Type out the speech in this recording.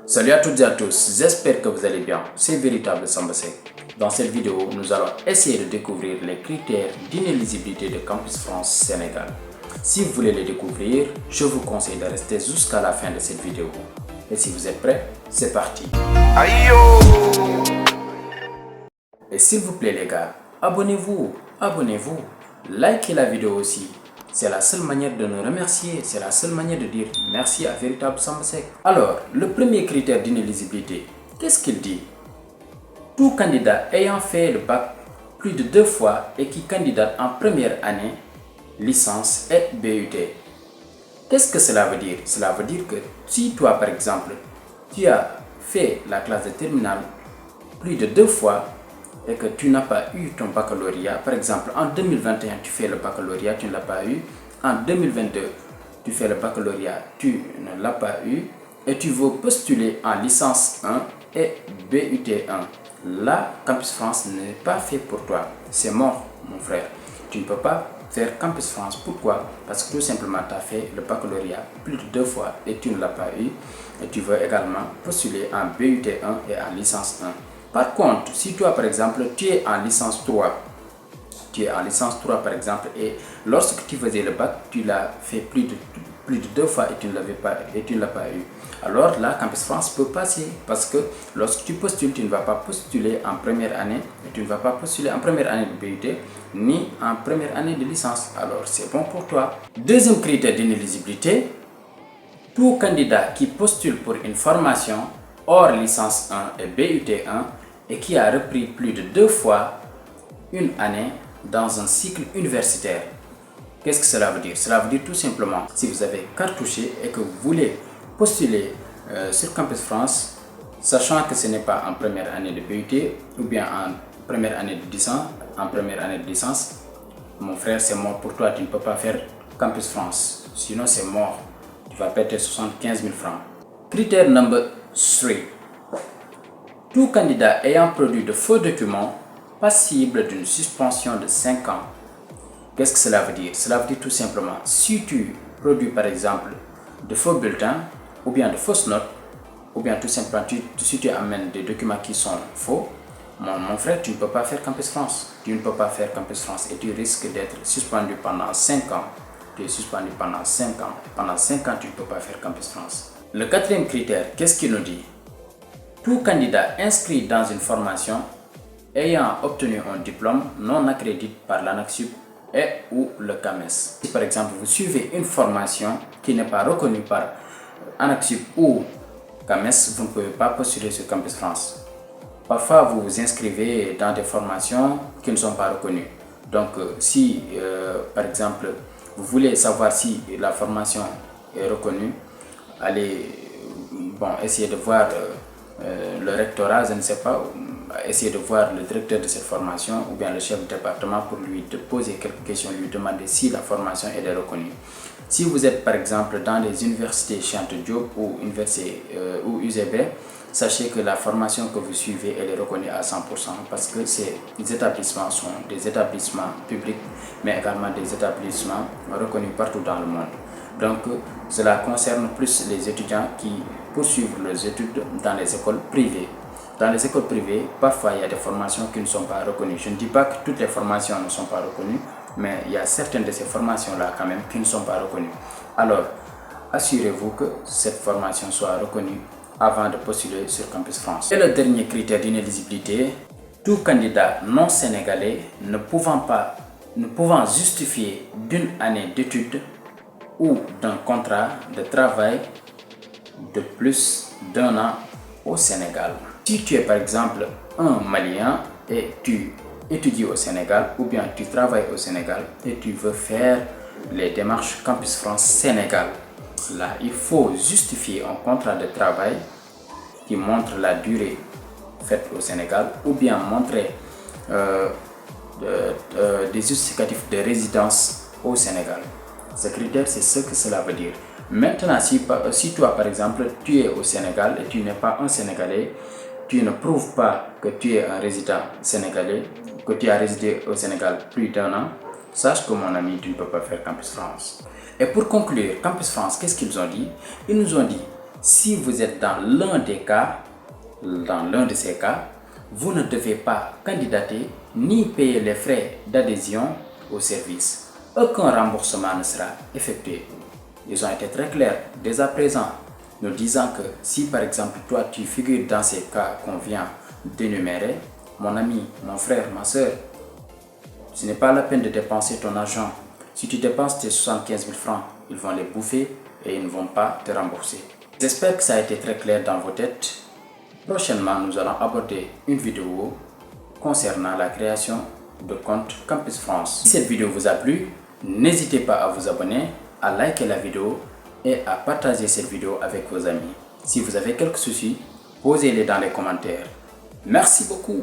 Salut à toutes et à tous, j'espère que vous allez bien, c'est Véritable Samba Seck. Dans cette vidéo, nous allons essayer de découvrir les critères d'inéligibilité de Campus France Sénégal. Si vous voulez les découvrir, je vous conseille de rester jusqu'à la fin de cette vidéo. Et si vous êtes prêts, c'est parti. Et s'il vous plaît les gars, abonnez-vous, likez la vidéo aussi. C'est la seule manière de nous remercier, c'est la seule manière de dire merci à Véritable Samba Seck. Alors, le premier critère d'inéligibilité, qu'est-ce qu'il dit? Tout candidat ayant fait le bac plus de 2 fois et qui candidate en première année, licence et BUT. Qu'est-ce que cela veut dire? Cela veut dire que si toi par exemple, tu as fait la classe de terminale plus de 2 fois et que tu n'as pas eu ton baccalauréat, par exemple en 2021 tu fais le baccalauréat, tu ne l'as pas eu, en 2022 tu fais le baccalauréat, tu ne l'as pas eu et tu veux postuler en licence 1 et BUT 1, là Campus France n'est pas fait pour toi, c'est mort mon frère, tu ne peux pas faire Campus France. Pourquoi? Parce que tout simplement tu as fait le baccalauréat plus de 2 fois et tu ne l'as pas eu et tu veux également postuler en BUT 1 et en licence 1. Par contre, si toi par exemple tu es en licence 3, par exemple et lorsque tu faisais le bac, tu l'as fait plus de 2 fois et tu ne l'as pas eu. Alors là, Campus France peut passer parce que lorsque tu postules, tu ne vas pas postuler en première année et tu ne vas pas postuler en première année de BUT ni en première année de licence. Alors c'est bon pour toi. Deuxième critère d'inéligibilité, tout candidat qui postule pour une formation hors licence 1 et BUT 1 et qui a repris plus de 2 fois une année dans un cycle universitaire. Qu'est-ce que cela veut dire? Cela veut dire tout simplement, si vous avez cartouché et que vous voulez postuler sur Campus France, sachant que ce n'est pas en première année de BUT ou bien en première année de licence, mon frère, c'est mort pour toi, tu ne peux pas faire Campus France, sinon c'est mort, tu vas perdre 75 000 francs. Critère number 3. Tout candidat ayant produit de faux documents passible d'une suspension de 5 ans. Qu'est-ce que cela veut dire? Cela veut dire tout simplement, si tu produis par exemple de faux bulletins ou bien de fausses notes, ou bien tout simplement si tu amènes des documents qui sont faux, mon frère, tu ne peux pas faire Campus France. Tu ne peux pas faire Campus France et tu risques d'être suspendu pendant 5 ans. Tu es suspendu pendant 5 ans. Pendant 5 ans, tu ne peux pas faire Campus France. Le quatrième critère, qu'est-ce qu'il nous dit? Tout candidat inscrit dans une formation ayant obtenu un diplôme non accrédité par l'ANAQ-Sup et ou le CAMES. Si par exemple vous suivez une formation qui n'est pas reconnue par ANAQ-Sup ou CAMES, vous ne pouvez pas postuler sur Campus France. Parfois vous vous inscrivez dans des formations qui ne sont pas reconnues. Donc si par exemple vous voulez savoir si la formation est reconnue, allez essayer de voir le rectorat, je ne sais pas, essayer de voir le directeur de cette formation ou bien le chef de département pour lui poser quelques questions, lui demander si la formation est reconnue. Si vous êtes par exemple dans les universités Cheikh Anta Diop ou université ou UGB, sachez que la formation que vous suivez elle est reconnue à 100% parce que ces établissements sont des établissements publics mais également des établissements reconnus partout dans le monde. Donc cela concerne plus les étudiants qui poursuivent leurs études dans les écoles privées. Dans les écoles privées, parfois il y a des formations qui ne sont pas reconnues. Je ne dis pas que toutes les formations ne sont pas reconnues, mais il y a certaines de ces formations-là quand même qui ne sont pas reconnues. Alors, assurez-vous que cette formation soit reconnue avant de postuler sur Campus France. Et le dernier critère d'inéligibilité, tout candidat non sénégalais ne pouvant justifier d'une année d'études ou d'un contrat de travail de plus d'1 an au Sénégal. Si tu es par exemple un Malien et tu étudies au Sénégal ou bien tu travailles au Sénégal et tu veux faire les démarches Campus France Sénégal, là il faut justifier un contrat de travail qui montre la durée faite au Sénégal ou bien montrer des justificatifs de résidence au Sénégal. Ce critère, c'est ce que cela veut dire. Maintenant, si toi par exemple tu es au Sénégal et tu n'es pas un Sénégalais, tu ne prouves pas que tu es un résident sénégalais, que tu as résidé au Sénégal plus d'1 an, sache que mon ami, tu ne peux pas faire Campus France. Et pour conclure, Campus France, qu'est-ce qu'ils ont dit? Ils nous ont dit, Si vous êtes dans l'un de ces cas, vous ne devez pas candidater ni payer les frais d'adhésion au service. Aucun remboursement ne sera effectué. Ils ont été très clairs dès à présent, nous disant que si par exemple toi tu figures dans ces cas qu'on vient d'énumérer, mon ami, mon frère, ma soeur, ce n'est pas la peine de dépenser ton argent. Si tu dépenses tes 75 000 francs, ils vont les bouffer et ils ne vont pas te rembourser. J'espère que ça a été très clair dans vos têtes. Prochainement, nous allons aborder une vidéo concernant la création de compte Campus France. Si cette vidéo vous a plu, n'hésitez pas à vous abonner, à liker la vidéo et à partager cette vidéo avec vos amis. Si vous avez quelques soucis, posez-les dans les commentaires. Merci beaucoup.